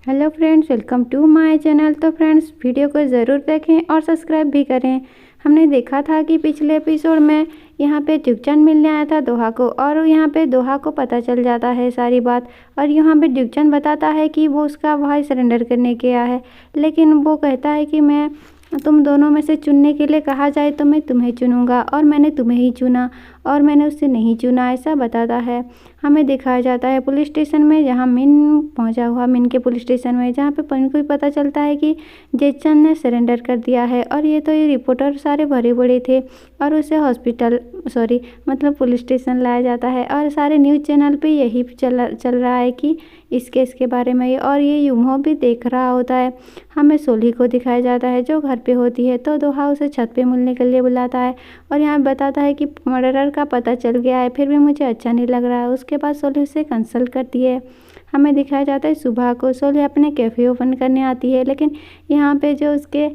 Hello friends, welcome to my channel. तो friends, video को ज़रूर देखें और सब्सक्राइब भी करें। हमने देखा था कि पिछले एपिसोड में यहाँ पे ड्यूकचंद मिलने आया था दोहा को, और यहाँ पे दोहा को पता चल जाता है सारी बात। और यहाँ पे ड्यूकचंद बताता है कि वो उसका भाई सरेंडर करने के आया है, लेकिन वो कहता है कि मैं तुम दोनों में से चुनने के लिए कहा जाए तो मैं तुम्हें चुनूंगा, और मैंने तुम्हें ही चुना और मैंने उससे नहीं चुना, ऐसा बताता है। हमें दिखाया जाता है पुलिस स्टेशन में, जहाँ मिन पहुंचा हुआ, मिन के पुलिस स्टेशन में, जहाँ पे पन को भी पता चलता है कि जयचंद ने सरेंडर कर दिया है। और ये रिपोर्टर सारे भरे बड़े थे और उसे हॉस्पिटल मतलब पुलिस स्टेशन लाया जाता है। और सारे न्यूज़ चैनल पे यही चल रहा है कि इस केस के बारे में, और ये यूमो भी देख रहा होता है। हमें सोली को दिखाया जाता है जो घर पे होती है, तो दोहा उसे छत पे मिलने के लिए बुलाता है और यहाँ बताता है कि मर्डरर का पता चल गया है, फिर भी मुझे अच्छा नहीं लग रहा है। उसके बाद सोली उसे कंसल्ट करती है। हमें दिखाया जाता है सुबह को सोली अपने कैफ़े ओपन करने आती है, लेकिन यहाँ पे जो उसके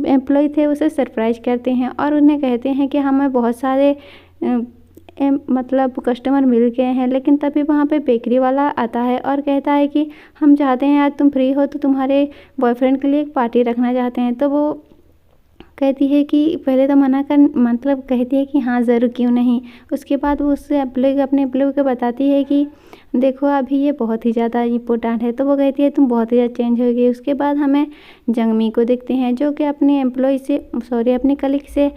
एम्प्लॉय थे उसे सरप्राइज करते हैं और उन्हें कहते हैं कि हमें बहुत सारे कस्टमर मिल गए हैं। लेकिन तभी वहाँ पे बेकरी वाला आता है और कहता है कि हम चाहते हैं आज तुम फ्री हो तो तुम्हारे बॉयफ्रेंड के लिए एक पार्टी रखना चाहते हैं। तो वो कहती है कि पहले तो मना कर कहती है कि हाँ ज़रूर, क्यों नहीं। उसके बाद वो उससे अपने एम्प्लॉय को बताती है कि देखो अभी ये बहुत ही ज़्यादा इम्पोर्टेंट है। तो वो कहती है तुम बहुत ही ज़्यादा चेंज हो गई। उसके बाद हमें जंगमी को देखते हैं जो कि अपने कलीग से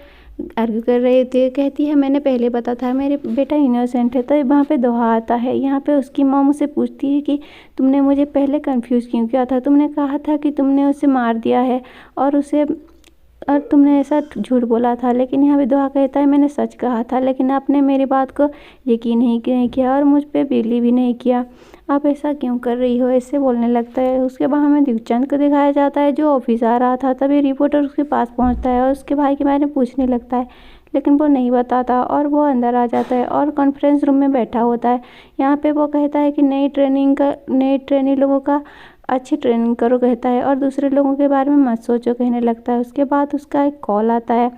आर्ग्यू कर रही होती है। कहती है मैंने पहले बता था मेरे बेटा इनोसेंट है। तो वहाँ पे दोहा आता है। यहाँ पे उसकी मॉम उसे पूछती है कि तुमने मुझे पहले कंफ्यूज क्यों किया था, तुमने कहा था कि तुमने उसे मार दिया है और तुमने ऐसा झूठ बोला था। लेकिन यहाँ पे दोहा कहता है मैंने सच कहा था, लेकिन आपने मेरी बात को यकीन नहीं किया और मुझ पर बिलीव भी नहीं किया। आप ऐसा क्यों कर रही हो, ऐसे बोलने लगता है। उसके बाद हमें ड्यूकचंद को दिखाया जाता है जो ऑफिस आ रहा था। तभी रिपोर्टर उसके पास पहुंचता है और उसके भाई के बारे में पूछने लगता है, लेकिन वो नहीं बताता और वो अंदर आ जाता है और कॉन्फ्रेंस रूम में बैठा होता है। यहाँ पे वो कहता है कि नई ट्रेनिंग लोगों का अच्छी ट्रेनिंग करो कहता है और दूसरे लोगों के बारे में मत सोचो कहने लगता है। उसके बाद उसका एक कॉल आता है।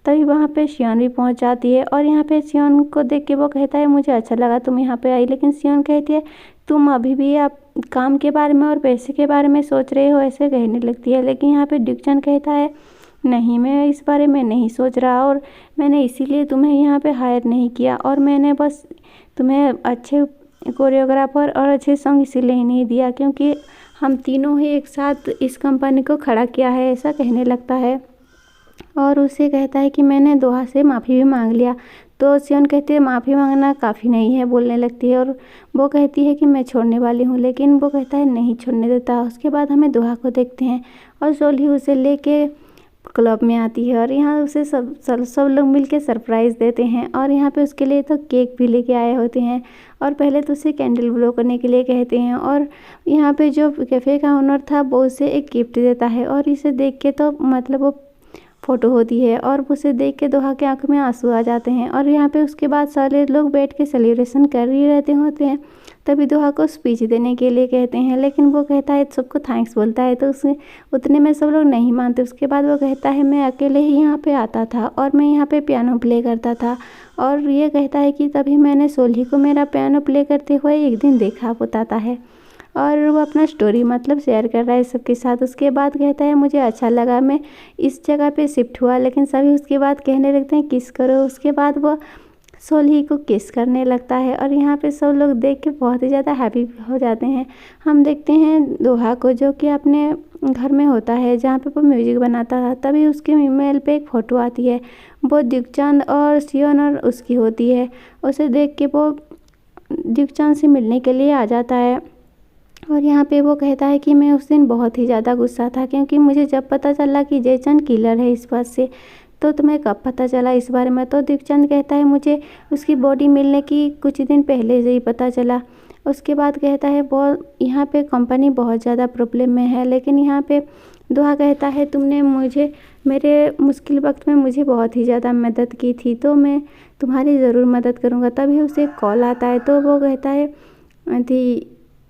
तभी वहाँ पे शियोन भी पहुँच जाती है और यहाँ पे शियोन को देख के वो कहता है मुझे अच्छा लगा तुम यहाँ पे आई। लेकिन शियोन कहती है तुम अभी भी आप काम के बारे में और पैसे के बारे में सोच रहे हो, ऐसे कहने लगती है। लेकिन यहाँ पे ड्यूकचंद कहता है नहीं, मैं इस बारे में नहीं सोच रहा और मैंने इसीलिए तुम्हें यहाँ पे हायर नहीं किया, और मैंने बस तुम्हें अच्छे कोरियोग्राफर और अच्छे सॉन्ग इसीलिए नहीं दिया क्योंकि हम तीनों ही एक साथ इस कंपनी को खड़ा किया है, ऐसा कहने लगता है। और उसे कहता है कि मैंने दोहा से माफ़ी भी मांग लिया। तो शियोन कहती है माफ़ी मांगना काफ़ी नहीं है, बोलने लगती है। और वो कहती है कि मैं छोड़ने वाली हूँ, लेकिन वो कहता है नहीं छोड़ने देता। उसके बाद हमें दोहा को देखते हैं और सोली उसे लेके क्लब में आती है और यहाँ उसे सब लोग मिलके सरप्राइज़ देते हैं। और यहाँ पे उसके लिए तो केक भी लेके आए होते हैं और पहले तो उसे कैंडल ब्लो करने के लिए कहते हैं। और यहाँ पे जो कैफ़े का ओनर था वो उसे एक गिफ्ट देता है और इसे देख के तो वो फ़ोटो होती है और उसे देख के दोहा के आंखों में आंसू आ जाते हैं। और यहाँ पे उसके बाद सारे लोग बैठ के सेलिब्रेशन कर ही रहते होते हैं। तभी दोहा को स्पीच देने के लिए कहते हैं, लेकिन वो कहता है सबको थैंक्स बोलता है, तो उसे उतने में सब लोग नहीं मानते। उसके बाद वो कहता है मैं अकेले ही यहाँ पे आता था और मैं यहाँ पे पियानो प्ले करता था। और ये कहता है कि तभी मैंने सोली को मेरा पियानो प्ले करते हुए एक दिन देखा, बताता है। और वो अपना स्टोरी शेयर कर रहा है सबके साथ। उसके बाद कहता है मुझे अच्छा लगा, मैं इस जगह पे शिफ्ट हुआ। लेकिन सभी उसके बाद कहने लगते हैं किस करो। उसके बाद वो सोली को किस करने लगता है और यहाँ पे सब लोग देख के बहुत ही ज़्यादा हैप्पी हो जाते हैं। हम देखते हैं दोहा को जो कि अपने घर में होता है जहाँ पे वो म्यूजिक बनाता था। तभी उसके ईमेल पे एक फ़ोटो आती है, वो ड्यूकचंद और शियोन और उसकी होती है। उसे देख के वो ड्यूकचंद से मिलने के लिए आ जाता है और यहाँ पे वो कहता है कि मैं उस दिन बहुत ही ज़्यादा गुस्सा था क्योंकि मुझे जब पता चला कि जयचंद किलर है इस बात से। तो तुम्हें कब पता चला इस बारे में। तो ड्यूकचंद कहता है मुझे उसकी बॉडी मिलने की कुछ दिन पहले से ही पता चला। उसके बाद कहता है वो यहाँ पे कंपनी बहुत ज़्यादा प्रॉब्लम में है। लेकिन यहाँ पे दोहा कहता है तुमने मुझे मेरे मुश्किल वक्त में मुझे बहुत ही ज़्यादा मदद की थी, तो मैं तुम्हारी ज़रूर मदद करूँगा। तभी उसे कॉल आता है तो वो कहता है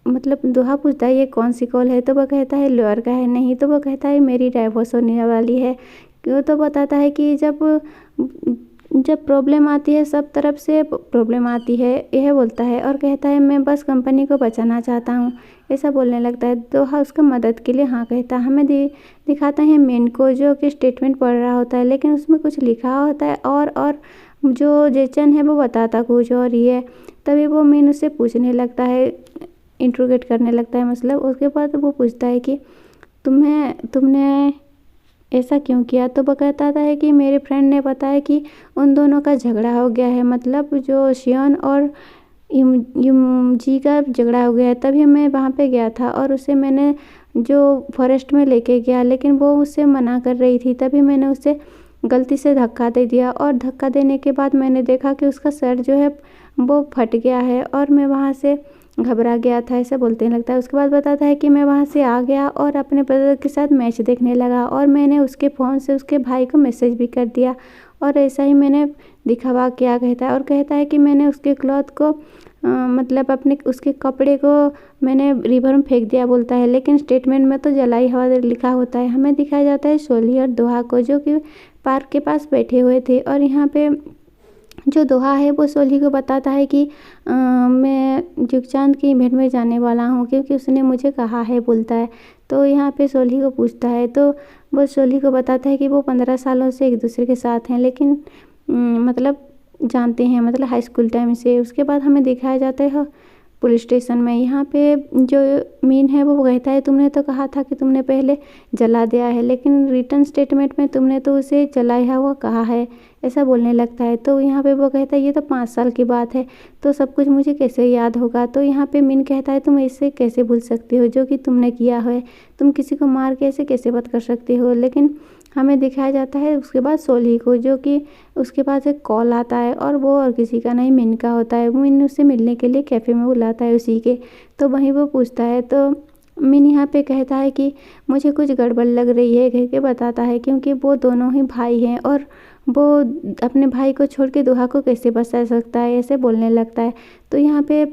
दोहा पूछता है ये कौन सी कॉल है। तो वो कहता है लॉयर का है। नहीं, तो वो कहता है मेरी डाइवोर्स होने वाली है। क्यों, तो बताता है कि जब प्रॉब्लम आती है सब तरफ से प्रॉब्लम आती है, यह बोलता है। और कहता है मैं बस कंपनी को बचाना चाहता हूँ, ऐसा बोलने लगता है। दोहा उसका मदद के लिए हाँ कहता है। हमें दिखाते हैं मीन को जो कि स्टेटमेंट पढ़ रहा होता है, लेकिन उसमें कुछ लिखा होता है और जो जेचन है वो बताता कुछ और ही है। तभी वो मीन उससे पूछने लगता है, इंट्रोगेट करने लगता है मतलब। उसके बाद वो पूछता है कि तुमने ऐसा क्यों किया। तो वो कहता है कि मेरे फ्रेंड ने बताया कि उन दोनों का झगड़ा हो गया है, मतलब जो शियोन और युमजी का झगड़ा हो गया है। तभी मैं वहाँ पे गया था और उसे मैंने जो फॉरेस्ट में लेके गया, लेकिन वो उससे मना कर रही थी। तभी मैंने उसे गलती से धक्का दे दिया और धक्का देने के बाद मैंने देखा कि उसका सर जो है वो फट गया है और मैं वहाँ से घबरा गया था, ऐसा बोलते लगता है। उसके बाद बताता है कि मैं वहाँ से आ गया और अपने ब्रदर के साथ मैच देखने लगा और मैंने उसके फ़ोन से उसके भाई को मैसेज भी कर दिया और ऐसा ही मैंने दिखावा किया, कहता है। और कहता है कि मैंने उसके क्लॉथ को मतलब अपने उसके कपड़े को मैंने रिवर में फेंक दिया, बोलता है। लेकिन स्टेटमेंट में तो जलाई हवा लिखा होता है। हमें दिखाया जाता है सोली और दोहा को, जो कि पार्क के पास बैठे हुए थे। और यहाँ पे जो दोहा है वो सोली को बताता है कि मैं जुगचांद की इवेंट में जाने वाला हूँ, क्योंकि उसने मुझे कहा है, बोलता है। तो यहाँ पे सोली को पूछता है तो वो सोली को बताता है कि वो 15 सालों से एक दूसरे के साथ हैं, लेकिन मतलब जानते हैं, मतलब हाई स्कूल टाइम से। उसके बाद हमें दिखाया जाता है पुलिस स्टेशन में। यहाँ पे जो मीन है वो कहता है तुमने तो कहा था कि तुमने पहले जला दिया है, लेकिन रिटर्न स्टेटमेंट में तुमने तो उसे जलाया हुआ कहा है, ऐसा बोलने लगता है। तो यहाँ पे वो कहता है ये तो 5 साल की बात है, तो सब कुछ मुझे कैसे याद होगा। तो यहाँ पे मीन कहता है तुम इससे कैसे भूल सकते हो जो कि तुमने किया है, तुम किसी को मार के ऐसे कैसे बात कर सकते हो। लेकिन हमें दिखाया जाता है उसके बाद सोली को, जो कि उसके पास एक कॉल आता है और वो और किसी का नहीं, मिन का होता है। मिन उससे मिलने के लिए कैफ़े में बुलाता है उसी के। तो वहीं वो पूछता है तो मिन यहाँ पे कहता है कि मुझे कुछ गड़बड़ लग रही है, कह के बताता है, क्योंकि वो दोनों ही भाई हैं और वो अपने भाई को छोड़ के दोहा को कैसे बचा सकता है, ऐसे बोलने लगता है। तो यहाँ पे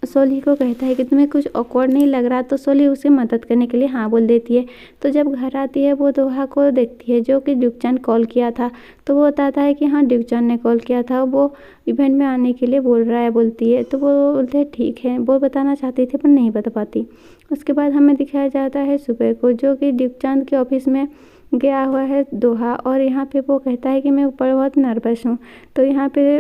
सोली को कहता है कि तुम्हें कुछ ऑकवर्ड नहीं लग रहा। तो सोली उसे मदद करने के लिए हाँ बोल देती है। तो जब घर आती है वो दोहा को देखती है जो कि ड्यूकचान कॉल किया था। तो वो बताता है कि हाँ ड्यूकचान ने कॉल किया था, वो इवेंट में आने के लिए बोल रहा है, बोलती है। तो वो बोलते हैं ठीक है, वो बताना चाहती थी पर नहीं बता पाती। उसके बाद हमें दिखाया जाता है सुबह को, जो कि ड्यूकचान के ऑफिस में गया हुआ है दोहा। और यहाँ पे वो कहता है कि मैं ऊपर बहुत नर्वस हूँ। तो यहाँ पे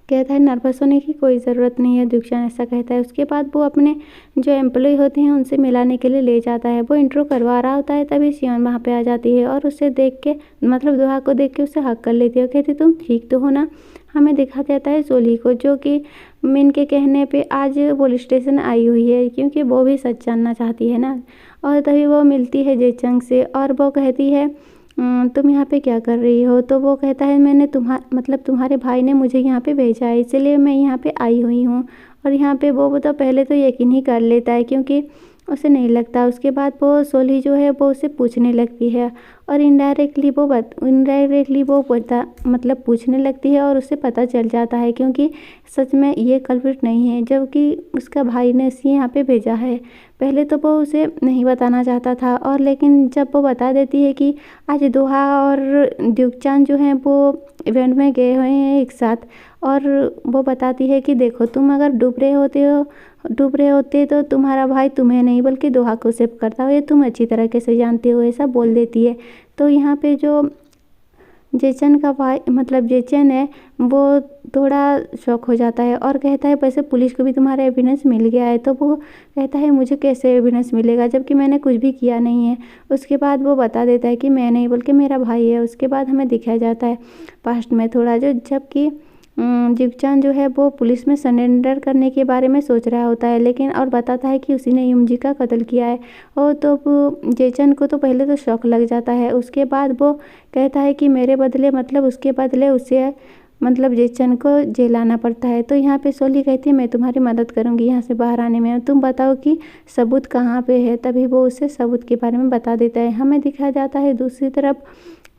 कहता है नर्वस होने की कोई ज़रूरत नहीं है, ड्यूकचान ऐसा कहता है। उसके बाद वो अपने जो एम्प्लॉय होते हैं उनसे मिलाने के लिए ले जाता है। वो इंट्रो करवा रहा होता है, तभी शियोन वहाँ पे आ जाती है और उसे देख के, मतलब दोहा को देख के उसे हक कर लेती है और कहती तुम ठीक तो हो ना। हमें दिखा जाता है सोली को, जो कि मिन के कहने पे आज पुलिस स्टेशन आई हुई है, क्योंकि वो भी सच जानना चाहती है ना। और तभी वो मिलती है जेचंग से और वो कहती है तुम यहाँ पे क्या कर रही हो। तो वो कहता है मैंने तुम्हारे भाई ने मुझे यहाँ पे भेजा है, इसीलिए मैं यहाँ पे आई हुई हूँ। और यहाँ पे वो तो पहले तो यकीन ही कर लेता है, क्योंकि उसे नहीं लगता। उसके बाद वो सोली जो है वो उसे पूछने लगती है और इनडायरेक्टली वो बता मतलब पूछने लगती है और उसे पता चल जाता है, क्योंकि सच में ये कल्प्रिट नहीं है, जबकि उसका भाई ने उसे यहाँ पे भेजा है। पहले तो वो उसे नहीं बताना चाहता था, और लेकिन जब वो बता देती है कि आज दोहा और ड्यूकचान जो हैं वो इवेंट में गए हुए हैं एक साथ, और वो बताती है कि देखो तुम अगर डूब रहे होते तो तुम्हारा भाई तुम्हें नहीं बल्कि दोहा को सेव करता हो, ये तुम अच्छी तरह से जानते हो, ऐसा बोल देती है। तो यहाँ पे जो जेचन का भाई मतलब जेचन है वो थोड़ा शॉक हो जाता है और कहता है वैसे पुलिस को भी तुम्हारा एविडेंस मिल गया है। तो वो कहता है मुझे कैसे एविडेंस मिलेगा जबकि मैंने कुछ भी किया नहीं है। उसके बाद वो बता देता है कि मैं नहीं बल्कि मेरा भाई है। उसके बाद हमें दिखाया जाता है पास्ट में थोड़ा, जो जबकि जिगचान जो है वो पुलिस में सरेंडर करने के बारे में सोच रहा होता है, लेकिन और बताता है कि उसी ने युमजी का कत्ल किया है। और तो वो जेचन को तो पहले तो शौक लग जाता है। उसके बाद वो कहता है कि मेरे बदले मतलब उसके बदले उसे मतलब जेचन को जेल आना पड़ता है। तो यहाँ पे सोली कहती है मैं तुम्हारी मदद करूँगी यहाँ से बाहर आने में, तुम बताओ कि सबूत कहाँ पे है। तभी वो उसे सबूत के बारे में बता देता है। हमें दिखाया जाता है दूसरी तरफ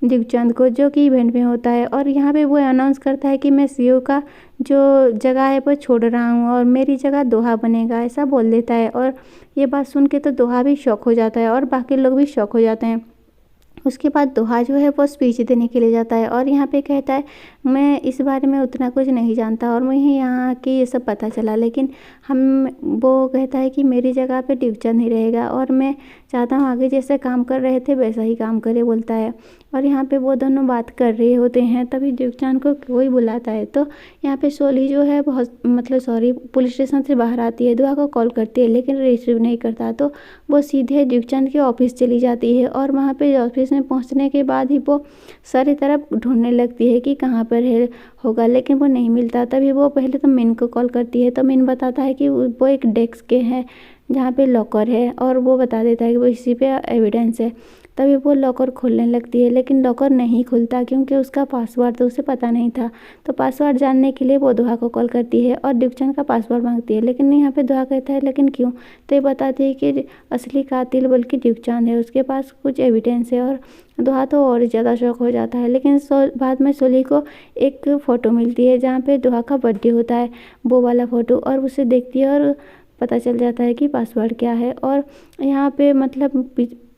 दिगचंद को, जो कि इवेंट में होता है, और यहाँ पे वो अनाउंस करता है कि मैं सीओ का जो जगह है वो छोड़ रहा हूँ और मेरी जगह दोहा बनेगा, ऐसा बोल देता है। और ये बात सुन के तो दोहा भी शॉक हो जाता है और बाकी लोग भी शॉक हो जाते हैं। उसके बाद दोहा जो है वो स्पीच देने के लिए जाता है और यहाँ पे कहता है मैं इस बारे में उतना कुछ नहीं जानता और मुझे यहाँ की ये सब पता चला, लेकिन हम वो कहता है कि मेरी जगह पे ड्यूकचंद ही रहेगा और मैं चाहता हूँ आगे जैसे काम कर रहे थे वैसा ही काम करे, बोलता है। और यहाँ पे वो दोनों बात कर रहे होते हैं, तभी ड्यूकचंद को कोई बुलाता है। तो यहाँ पे सोली जो है बहुत पुलिस स्टेशन से बाहर आती है, दुआ को कॉल करती है लेकिन रिसीव नहीं करता। तो वो सीधे ड्यूकचंद के ऑफिस चली जाती है और वहाँ पे ऑफिस में पहुँचने के बाद ही वो सारी तरफ ढूंढने लगती है कि कहाँ पर है होगा, लेकिन वो नहीं मिलता। तभी वो पहले तो मिन को कॉल करती है, तो मिन बताता है कि वो एक डेस्क के हैं जहाँ पे लॉकर है और वो बता देता है कि वो इसी पे एविडेंस है। तभी वो लॉकर खोलने लगती है लेकिन लॉकर नहीं खुलता क्योंकि उसका पासवर्ड तो उसे पता नहीं था। तो पासवर्ड जानने के लिए वो दुआ को कॉल करती है और ड्यूकचंद का पासवर्ड मांगती है, लेकिन यहाँ पे दुआ कहता है लेकिन क्यों। तो ये बताती है कि असली कातिल बल्कि ड्यूकचंद है, उसके पास कुछ एविडेंस है। और दुआ तो और ज़्यादा शौक हो जाता है। लेकिन बाद में सोली को एक फ़ोटो मिलती है जहाँ पे दुआ का बर्थडे होता है, वो वाला फ़ोटो, और उसे देखती है और पता चल जाता है कि पासवर्ड क्या है। और यहाँ पे मतलब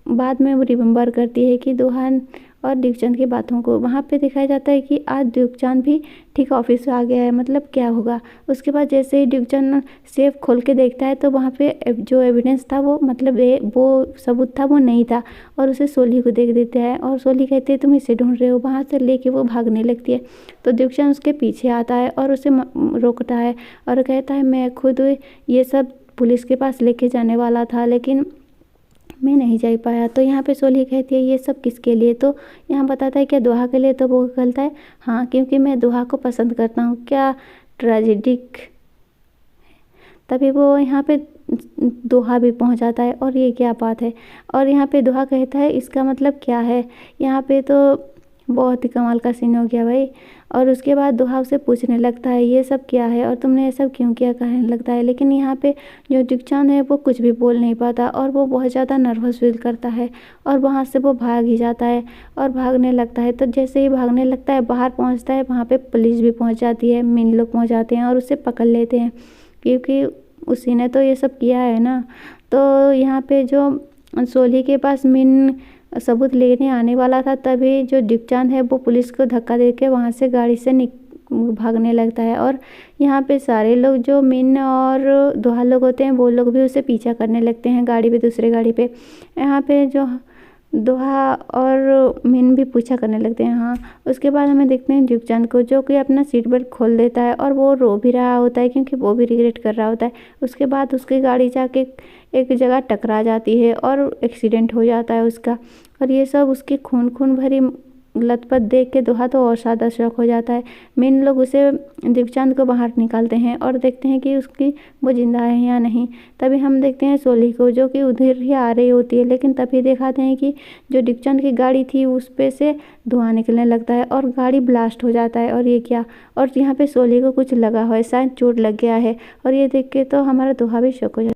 बाद में वो रिमेम्बर करती है कि दुहान और ड्यूकचंद की बातों को। वहाँ पे दिखाया जाता है कि आज ड्यूकचंद भी ठीक ऑफिस आ गया है, मतलब क्या होगा। उसके बाद जैसे ही ड्यूकचंद सेफ खोल के देखता है तो वहाँ पे जो एविडेंस था वो मतलब वो सबूत था वो नहीं था और उसे सोली को देख देता है और सोली कहती है तुम इसे ढूंढ रहे हो। वहाँ से लेके वो भागने लगती है तो ड्यूकचंद उसके पीछे आता है और उसे रोकता है और कहता है मैं खुद ये सब पुलिस के पास लेके जाने वाला था लेकिन मैं नहीं जा पाया। तो यहाँ पे सोली कहती है ये सब किसके लिए। तो यहाँ बताता है क्या दुहा के लिए। तो वो कहता है हाँ क्योंकि मैं दुहा को पसंद करता हूँ। क्या ट्रेजिडिक। तभी वो यहाँ पे दोहा भी पहुँच जाता है और ये क्या बात है। और यहाँ पे दोहा कहता है इसका मतलब क्या है। यहाँ पे तो बहुत ही कमाल का सीन हो गया भाई। और उसके बाद दोहा उसे पूछने लगता है ये सब क्या है और तुमने ये सब क्यों किया, कहने लगता है। लेकिन यहाँ पे जो ड्यूकचंद है वो कुछ भी बोल नहीं पाता और वो बहुत ज़्यादा नर्वस फील करता है और वहाँ से वो भाग ही जाता है और भागने लगता है। तो जैसे ही भागने लगता है बाहर पहुँचता है, वहाँ पे पुलिस भी पहुँच जाती है, मिन लोग पहुँच जाते हैं और उसे पकड़ लेते हैं क्योंकि उसी ने तो ये सब किया है ना। तो यहाँ पे जो सोली के पास मिन सबूत लेने आने वाला था तभी जो ड्यूकचंद है वो पुलिस को धक्का देके वहाँ से गाड़ी से भागने लगता है। और यहाँ पे सारे लोग जो मिन और दोहा लोग होते हैं वो लोग भी उसे पीछा करने लगते हैं गाड़ी पे, दूसरे गाड़ी पे। यहाँ पे जो दोहा और मिन भी पूछा करने लगते हैं। हाँ उसके बाद हमें देखते हैं ड्यूकचंद को जो कि अपना सीट बेल्ट खोल देता है और वो रो भी रहा होता है क्योंकि वो भी रिग्रेट कर रहा होता है। उसके बाद उसकी गाड़ी जाके एक जगह टकरा जाती है और एक्सीडेंट हो जाता है उसका। और ये सब उसकी खून खून भरी लथपथ देख के दोहा तो और ज़्यादा शौक हो जाता है। मिन लोग उसे ड्यूकचंद को बाहर निकालते हैं और देखते हैं कि उसकी वो जिंदा है या नहीं। तभी हम देखते हैं सोली को जो कि उधर ही आ रही होती है, लेकिन तभी दिखाते हैं कि जो ड्यूकचंद की गाड़ी थी उस पे से धुआं निकलने लगता है और गाड़ी ब्लास्ट हो जाता है। और ये क्या। और यहाँ पे सोली को कुछ लगा हुआ है, शायद चोट लग गया है। और ये देख के तो हमारा दोहा भी शौक हो जाता है।